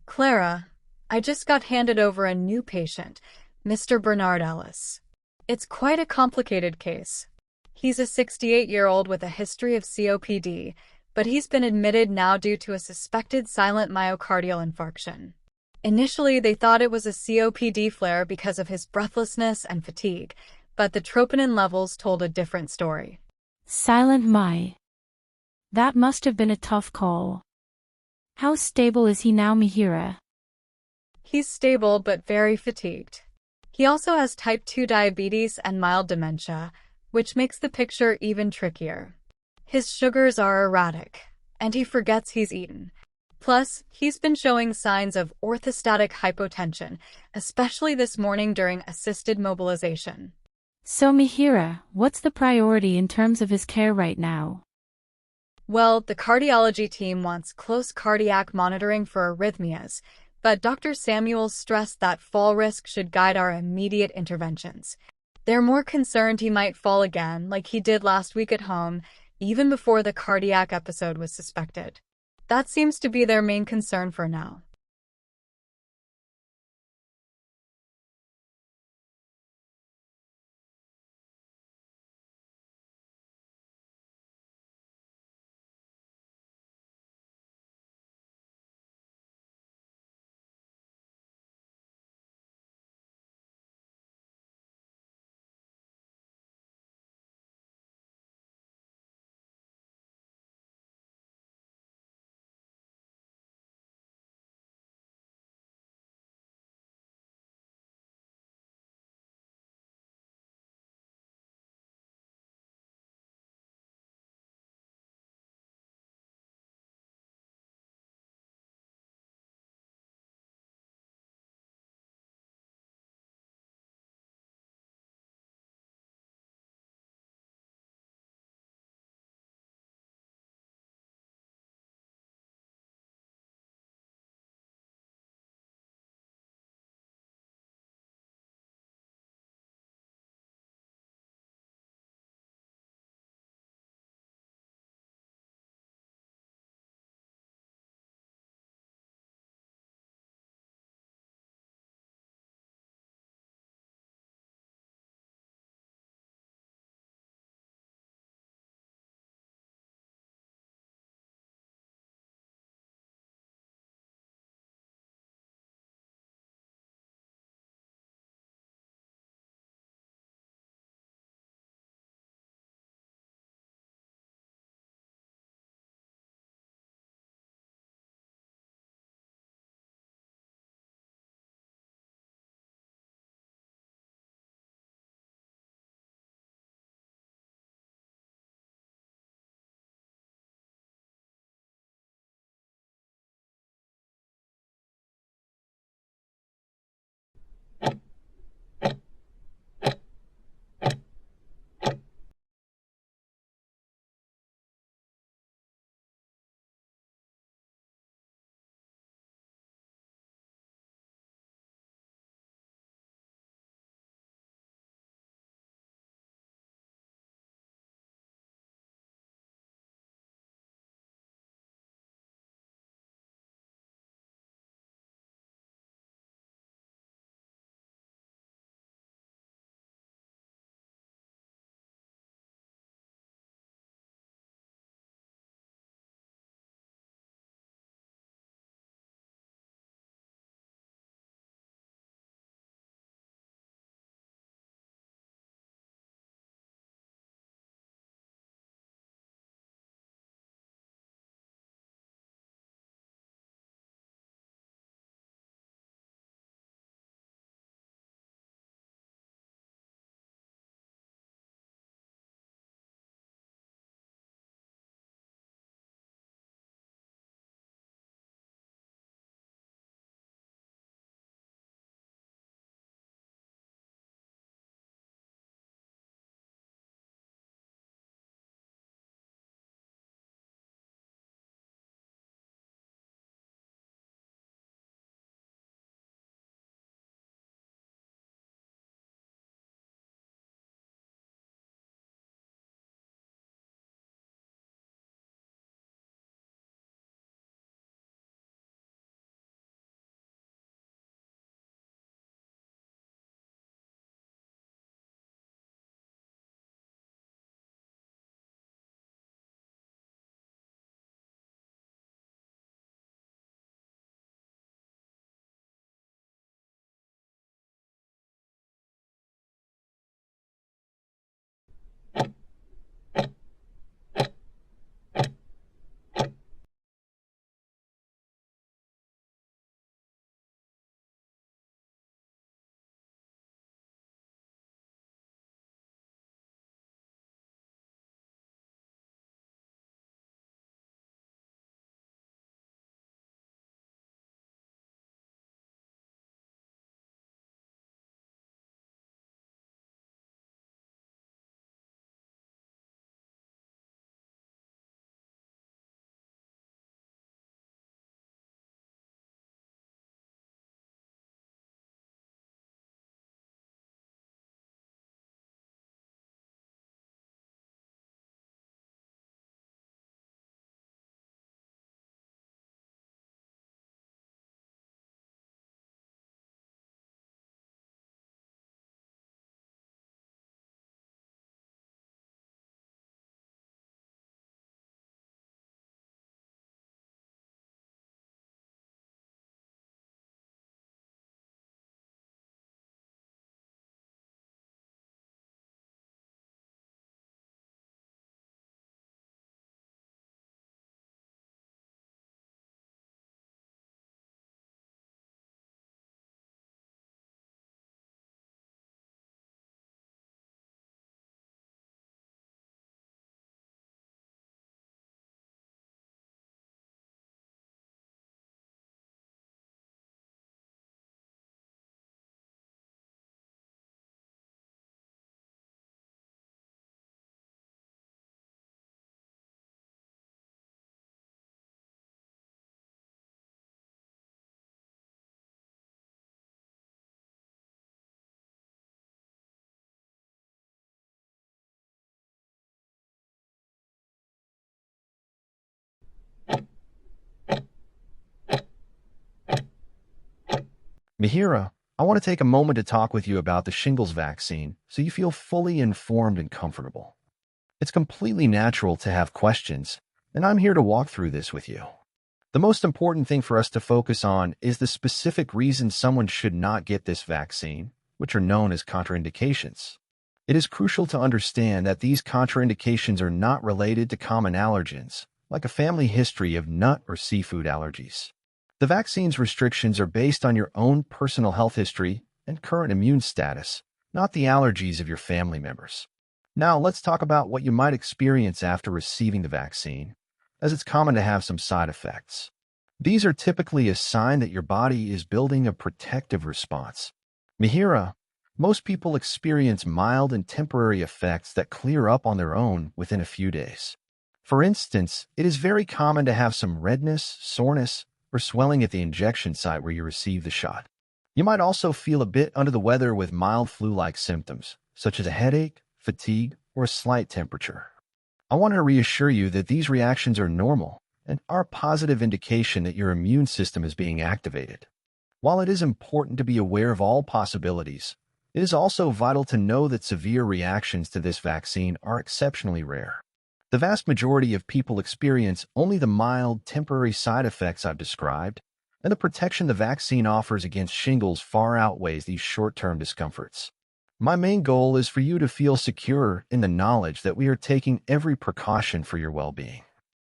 Clara, I just got handed over a new patient, Mr. Bernard Ellis. It's quite a complicated case. He's a 68-year-old with a history of COPD, but he's been admitted now due to a suspected silent myocardial infarction. Initially, they thought it was a COPD flare because of his breathlessness and fatigue, but the troponin levels told a different story. Silent my. That must have been a tough call. How stable is he now, Mihira? He's stable but very fatigued. He also has type 2 diabetes and mild dementia, which makes the picture even trickier. His sugars are erratic, and he forgets he's eaten. Plus, he's been showing signs of orthostatic hypotension, especially this morning during assisted mobilization. So Mihira, what's the priority in terms of his care right now? Well, the cardiology team wants close cardiac monitoring for arrhythmias, but Dr. Samuels stressed that fall risk should guide our immediate interventions. They're more concerned he might fall again, like he did last week at home, even before the cardiac episode was suspected. That seems to be their main concern for now. Mihira, I want to take a moment to talk with you about the shingles vaccine so you feel fully informed and comfortable. It's completely natural to have questions, and I'm here to walk through this with you. The most important thing for us to focus on is the specific reasons someone should not get this vaccine, which are known as contraindications. It is crucial to understand that these contraindications are not related to common allergens, like a family history of nut or seafood allergies. The vaccine's restrictions are based on your own personal health history and current immune status, not the allergies of your family members. Now, let's talk about what you might experience after receiving the vaccine, as it's common to have some side effects. These are typically a sign that your body is building a protective response. Mihira, most people experience mild and temporary effects that clear up on their own within a few days. For instance, it is very common to have some redness, soreness, or swelling at the injection site where you receive the shot. You might also feel a bit under the weather with mild flu-like symptoms, such as a headache, fatigue, or a slight temperature. I want to reassure you that these reactions are normal and are a positive indication that your immune system is being activated. While it is important to be aware of all possibilities, it is also vital to know that severe reactions to this vaccine are exceptionally rare. The vast majority of people experience only the mild, temporary side effects I've described, and the protection the vaccine offers against shingles far outweighs these short-term discomforts. My main goal is for you to feel secure in the knowledge that we are taking every precaution for your well-being.